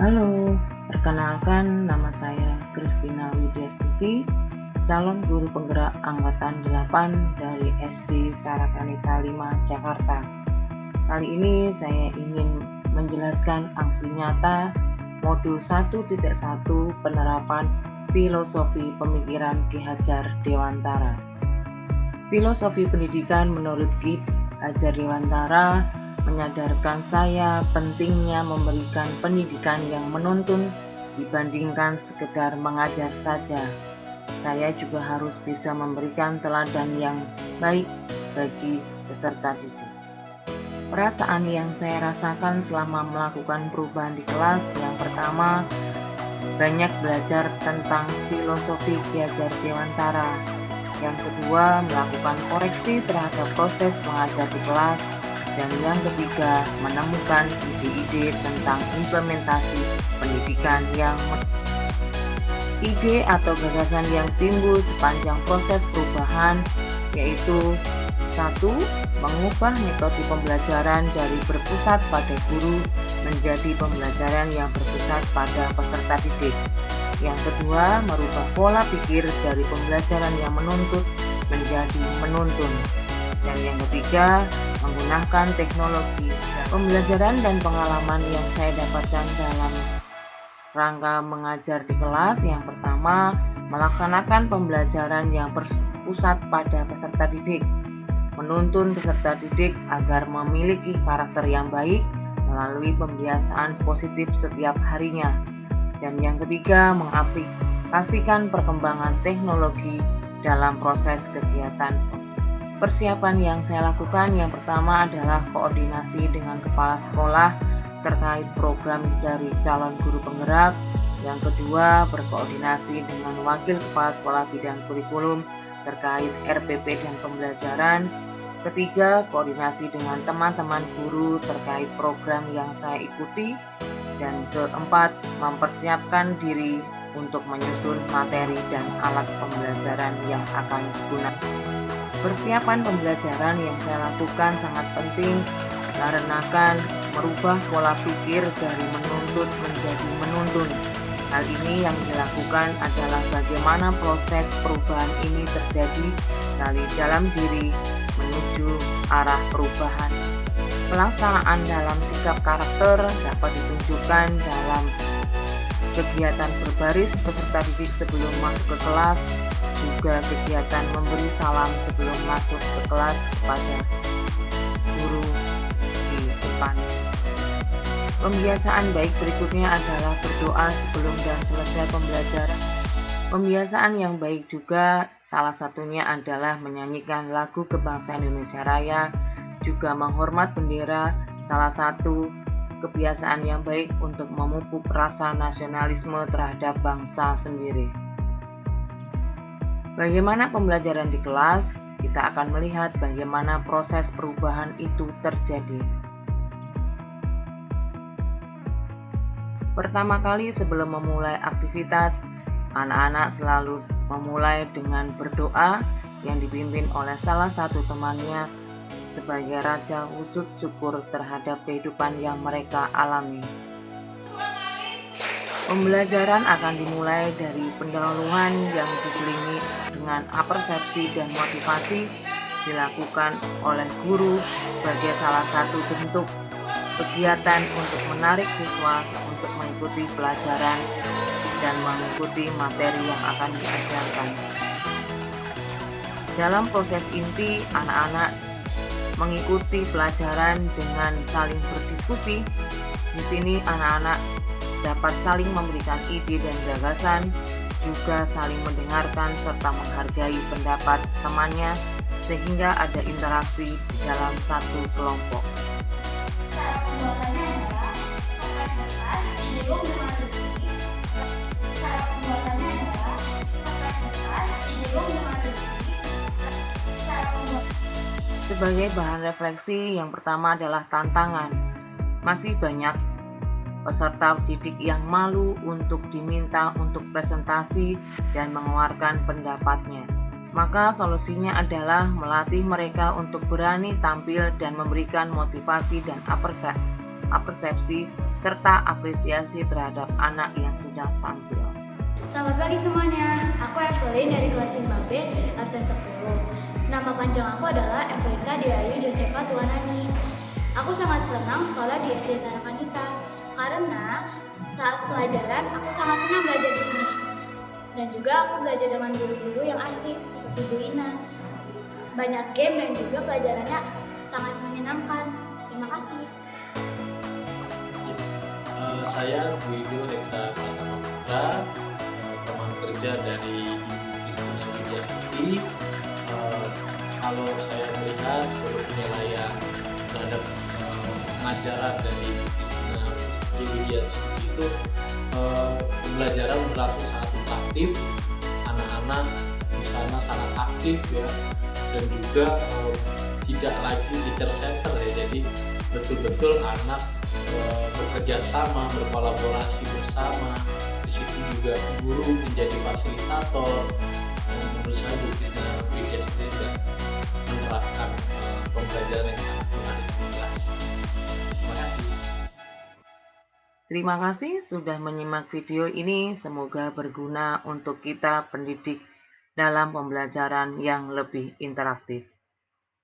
Halo, perkenalkan nama saya Kristina Widyastuti, calon guru penggerak angkatan 8 dari SD Tarakanita 5, Jakarta. Kali ini saya ingin menjelaskan aksi nyata modul 1.1 penerapan filosofi pemikiran Ki Hajar Dewantara. Filosofi pendidikan menurut Ki Hajar Dewantara menyadarkan saya pentingnya memberikan pendidikan yang menuntun dibandingkan sekedar mengajar saja. Saya juga harus bisa memberikan teladan yang baik bagi peserta didik. Perasaan yang saya rasakan selama melakukan perubahan di kelas, yang pertama, banyak belajar tentang filosofi Ki Hajar Dewantara. Yang kedua, melakukan koreksi terhadap proses mengajar di kelas. Dan yang ketiga, menemukan ide-ide tentang implementasi pendidikan ide atau gagasan yang timbul sepanjang proses perubahan, yaitu 1. Mengubah metode pembelajaran dari berpusat pada guru menjadi pembelajaran yang berpusat pada peserta didik. Yang kedua, merubah pola pikir dari pembelajaran yang menuntut menjadi menuntun. Dan yang ketiga, menggunakan teknologi pembelajaran dan pengalaman yang saya dapatkan dalam rangka mengajar di kelas. Yang pertama, melaksanakan pembelajaran yang berpusat pada peserta didik, menuntun peserta didik agar memiliki karakter yang baik melalui pembiasaan positif setiap harinya. Dan yang ketiga, mengaplikasikan perkembangan teknologi dalam proses kegiatan. Persiapan yang saya lakukan yang pertama adalah koordinasi dengan kepala sekolah terkait program dari calon guru penggerak. Yang kedua, berkoordinasi dengan wakil kepala sekolah bidang kurikulum terkait RPP dan pembelajaran. Ketiga, koordinasi dengan teman-teman guru terkait program yang saya ikuti. Dan keempat, mempersiapkan diri untuk menyusun materi dan alat pembelajaran yang akan digunakan. Persiapan pembelajaran yang saya lakukan sangat penting karena akan merubah pola pikir dari menuntut menjadi menuntun. Hal ini yang dilakukan adalah bagaimana proses perubahan ini terjadi dari dalam diri menuju arah perubahan. Pelaksanaan dalam sikap karakter dapat ditunjukkan dalam kegiatan berbaris peserta didik sebelum masuk ke kelas, juga kegiatan memberi salam sebelum masuk ke kelas kepada guru di depan. Pembiasaan baik berikutnya adalah berdoa sebelum dan selesai pembelajaran. Pembiasaan yang baik juga salah satunya adalah menyanyikan lagu kebangsaan Indonesia Raya, juga menghormat bendera, salah satu kebiasaan yang baik untuk memupuk rasa nasionalisme terhadap bangsa sendiri. Bagaimana pembelajaran di kelas? Kita akan melihat bagaimana proses perubahan itu terjadi. Pertama kali sebelum memulai aktivitas, anak-anak selalu memulai dengan berdoa yang dipimpin oleh salah satu temannya sebagai raja wujud syukur terhadap kehidupan yang mereka alami. Pembelajaran akan dimulai dari pendahuluan yang diselingi dengan apersepsi dan motivasi dilakukan oleh guru sebagai salah satu bentuk kegiatan untuk menarik siswa untuk mengikuti pelajaran dan mengikuti materi yang akan diajarkan. Dalam proses inti, anak-anak mengikuti pelajaran dengan saling berdiskusi. Di sini anak-anak dapat saling memberikan ide dan gagasan, juga saling mendengarkan serta menghargai pendapat temannya sehingga ada interaksi di dalam satu kelompok. Cara pembuatannya adalah kertas kertas disegel dengan berdiri. Cara pembuatannya adalah kertas kertas disegel dengan berdiri. Sebagai bahan refleksi, yang pertama adalah tantangan. Masih banyak peserta didik yang malu untuk diminta untuk presentasi dan mengeluarkan pendapatnya. Maka solusinya adalah melatih mereka untuk berani tampil dan memberikan motivasi dan apersepsi serta apresiasi terhadap anak yang sudah tampil. Selamat pagi semuanya, aku Evelyn dari kelas 5B, absen 10. Nama panjang aku adalah Evelynka Diayu Josefa Tuanani. Aku sangat senang sekolah di SD Tarakanita, karena saat pelajaran aku sangat senang belajar di sini. Dan juga aku belajar dengan guru-guru yang asik, seperti Bu Ina. Banyak game dan juga pelajarannya sangat menyenangkan. Terima kasih. Saya Wido Heksa Pratama Putra, teman kerja dari Ibu Kristina Widyasuti. Kalau saya melihat penilaian terhadap pengajaran dari Ibu Kristina Widyasuti itu pembelajaran berlangsung sangat interaktif, anak-anak di sana sangat aktif ya, dan juga tidak lagi teacher center ya, jadi betul-betul anak bekerja sama, berkolaborasi bersama. Di situ juga guru menjadi fasilitator, dan menurut saya Bu Kristina Widyasuti juga menerapkan pembelajaran yang sangat menarik di kelas. Terima kasih. Terima kasih sudah menyimak video ini, semoga berguna untuk kita pendidik dalam pembelajaran yang lebih interaktif.